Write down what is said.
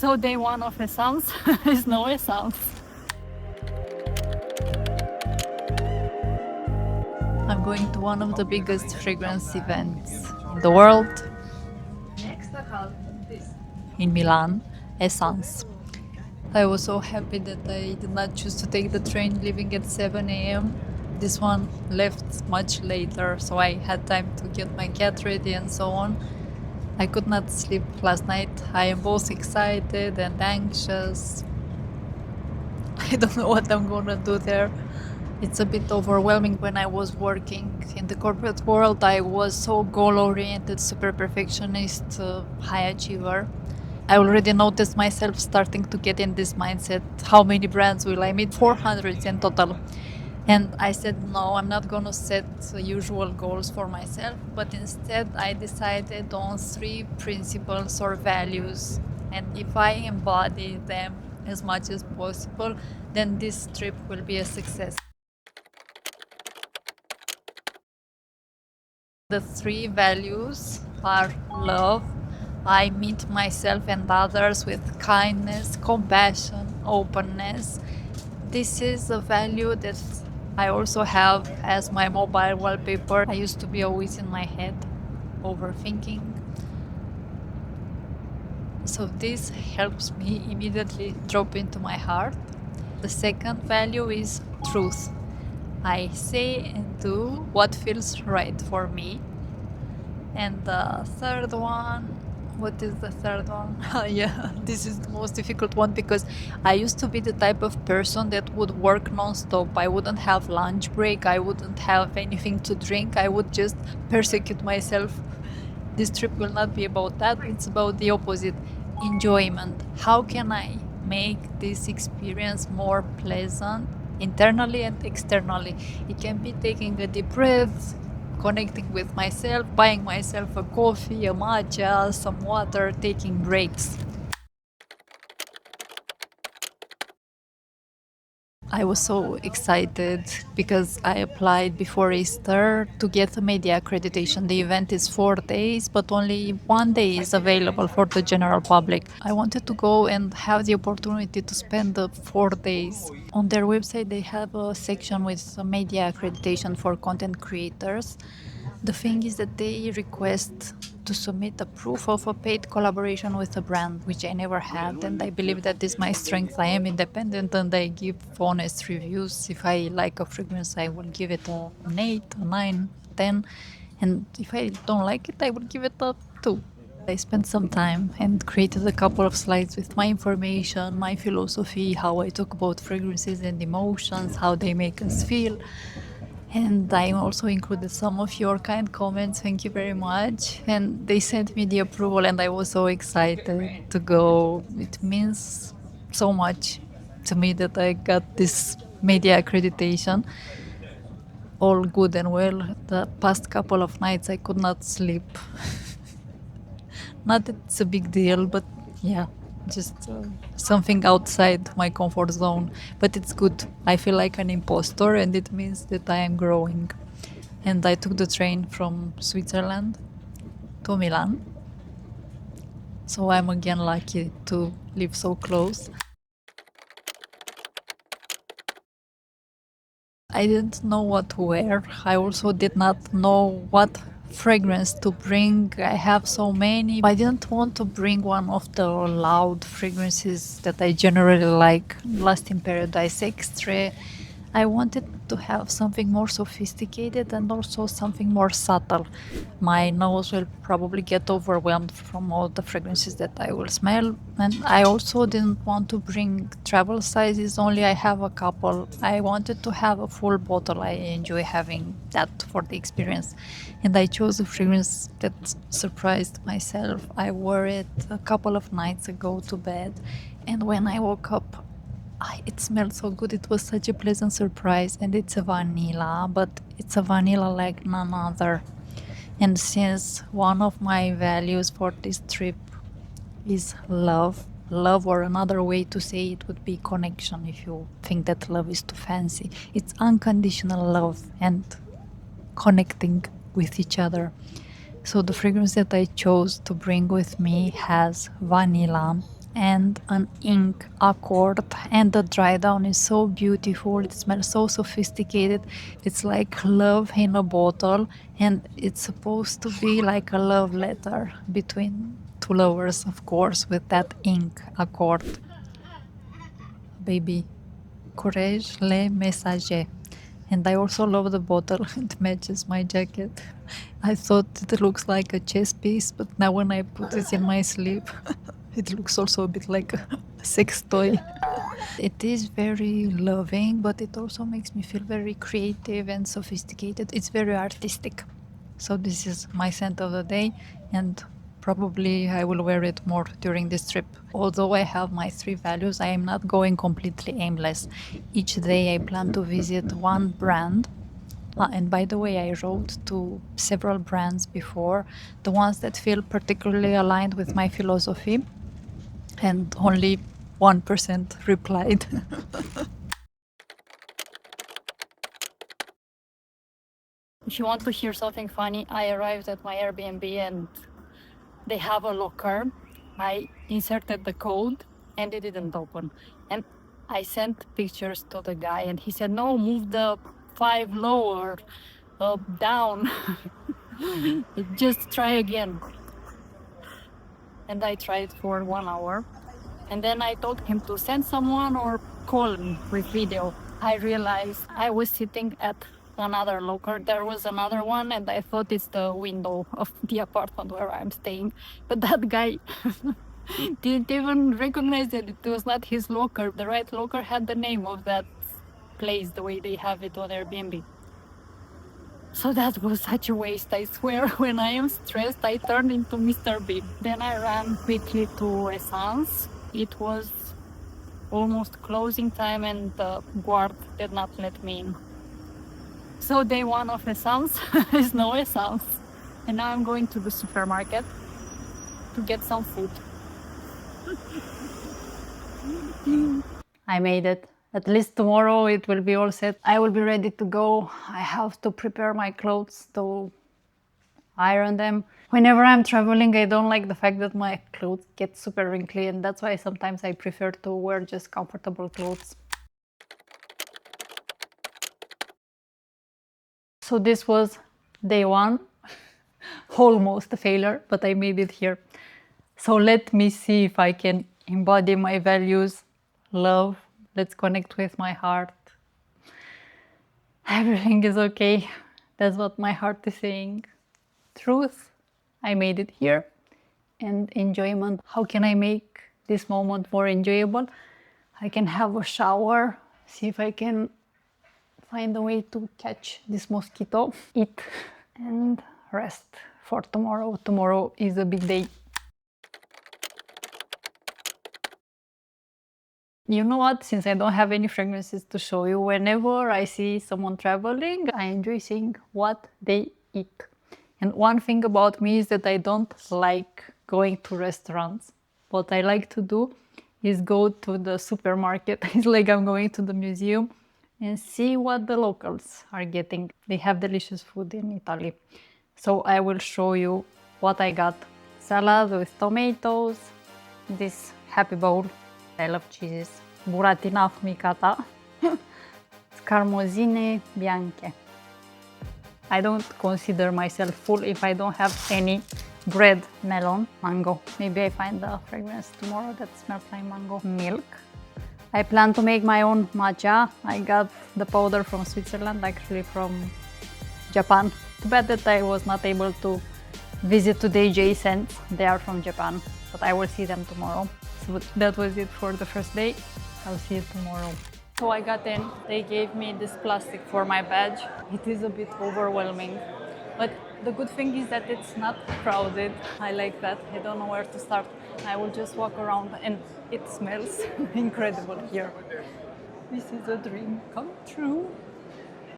So day one of Esxence is no Esxence. I'm going to one of the biggest fragrance events in the world, in Milan, Esxence. I was so happy that I did not choose to take the train leaving at 7 a.m. This one left much later, so I had time to get my cat ready and so on. I could not sleep last night. I am both excited and anxious. I don't know what I'm gonna do there. It's a bit overwhelming. When I was working in the corporate world, I was so goal-oriented, super perfectionist, high achiever. I already noticed myself starting to get in this mindset. How many brands will I meet? 400 in total. And I said, no, I'm not going to set usual goals for myself, but instead I decided on 3 principles or values. And if I embody them as much as possible, then this trip will be a success. The 3 values are love. I meet myself and others with kindness, compassion, openness. This is a value that I also have as my mobile wallpaper. I used to be always in my head, overthinking. So this helps me immediately drop into my heart. The second value is truth. I say and do what feels right for me. And the third one, what is the third one? Yeah, this is the most difficult one because I used to be the type of person that would work non-stop. I wouldn't have lunch break. I wouldn't have anything to drink. I would just persecute myself. This trip will not be about that. It's about the opposite, enjoyment. How can I make this experience more pleasant internally and externally? It can be taking a deep breath, connecting with myself, buying myself a coffee, a matcha, some water, taking breaks. I was so excited because I applied before Easter to get the media accreditation. The event is 4 days, but only 1 day is available for the general public. I wanted to go and have the opportunity to spend the 4 days. On their website, they have a section with media accreditation for content creators. The thing is that they request to submit a proof of a paid collaboration with a brand, which I never had, and I believe that is my strength. I am independent and I give honest reviews. If I like a fragrance, I will give it an 8, a 9, 10, and if I don't like it, I will give it a 2. I spent some time and created a couple of slides with my information, my philosophy, how I talk about fragrances and emotions, how they make us feel. And I also included some of your kind comments. Thank you very much. And they sent me the approval, and I was so excited to go. It means so much to me that I got this media accreditation. All good and well. The past couple of nights I could not sleep. Not that it's a big deal, but yeah, just something outside my comfort zone. But it's good. I feel like an imposter, and it means that I am growing. And I took the train from Switzerland to Milan. So I'm again lucky to live so close. I didn't know what to wear. I also did not know what fragrance to bring. I have so many. I didn't want to bring one of the loud fragrances that I generally like. Lost in Paradise, Extrait. I wanted to have something more sophisticated and also something more subtle. My nose will probably get overwhelmed from all the fragrances that I will smell. And I also didn't want to bring travel sizes, only I have a couple. I wanted to have a full bottle. I enjoy having that for the experience. And I chose a fragrance that surprised myself. I wore it a couple of nights ago to bed. And when I woke up, it smelled so good. It was such a pleasant surprise, and it's a vanilla, but it's a vanilla like none other. And since one of my values for this trip is love, or another way to say it would be connection, if you think that love is too fancy, it's unconditional love and connecting with each other. So the fragrance that I chose to bring with me has vanilla, and an ink accord, and the dry down is so beautiful. It smells so sophisticated. It's like love in a bottle, and it's supposed to be like a love letter between two lovers, of course, with that ink accord. Baby Courage Le Messager. And I also love the bottle. It matches my jacket. I thought it looks like a chess piece, but now when I put it in my sleeve, it looks also a bit like a sex toy. It is very loving, but it also makes me feel very creative and sophisticated. It's very artistic. So this is my scent of the day, and probably I will wear it more during this trip. Although I have my 3 values, I am not going completely aimless. Each day I plan to visit one brand. And by the way, I wrote to several brands before, the ones that feel particularly aligned with my philosophy, and only 1% replied. If you want to hear something funny, I arrived at my Airbnb and they have a locker. I inserted the code and it didn't open. And I sent pictures to the guy and he said, no, move the 5 lower, down. Just try again. And I tried for 1 hour. And then I told him to send someone or call me with video. I realized I was sitting at another locker. There was another one, and I thought it's the window of the apartment where I'm staying. But that guy didn't even recognize that it was not his locker. The right locker had the name of that place, the way they have it on Airbnb. So that was such a waste, I swear. When I am stressed, I turn into Mr. Bean. Then I ran quickly to Esxence. It was almost closing time and the guard did not let me in. So day 1 of Esxence is no Esxence. And now I'm going to the supermarket to get some food. I made it. At least tomorrow it will be all set. I will be ready to go. I have to prepare my clothes to iron them. Whenever I'm traveling, I don't like the fact that my clothes get super wrinkly, and that's why sometimes I prefer to wear just comfortable clothes. So this was day 1. Almost a failure, but I made it here. So let me see if I can embody my values. Love. Let's connect with my heart. Everything is okay. That's what my heart is saying. Truth. I made it here. And enjoyment. How can I make this moment more enjoyable? I can have a shower. See if I can find a way to catch this mosquito. Eat. And rest for tomorrow. Tomorrow is a big day. You know what? Since I don't have any fragrances to show you, whenever I see someone traveling, I enjoy seeing what they eat. And one thing about me is that I don't like going to restaurants. What I like to do is go to the supermarket. It's like I'm going to the museum and see what the locals are getting. They have delicious food in Italy. So I will show you what I got. Salad with tomatoes, this happy bowl. I love cheeses. Buratina affumicata. Scarmozzine bianche. I don't consider myself full if I don't have any bread, melon, mango. Maybe I find the fragrance tomorrow that smells like mango. Milk. I plan to make my own matcha. I got the powder from Switzerland, actually from Japan. Too bad that I was not able to visit today Esxence. They are from Japan, but I will see them tomorrow. So that was it for the first day. I'll see you tomorrow. So I got in. They gave me this plastic for my badge. It is a bit overwhelming, but the good thing is that it's not crowded. I like that. I don't know where to start. I will just walk around and it smells incredible here. This is a dream come true.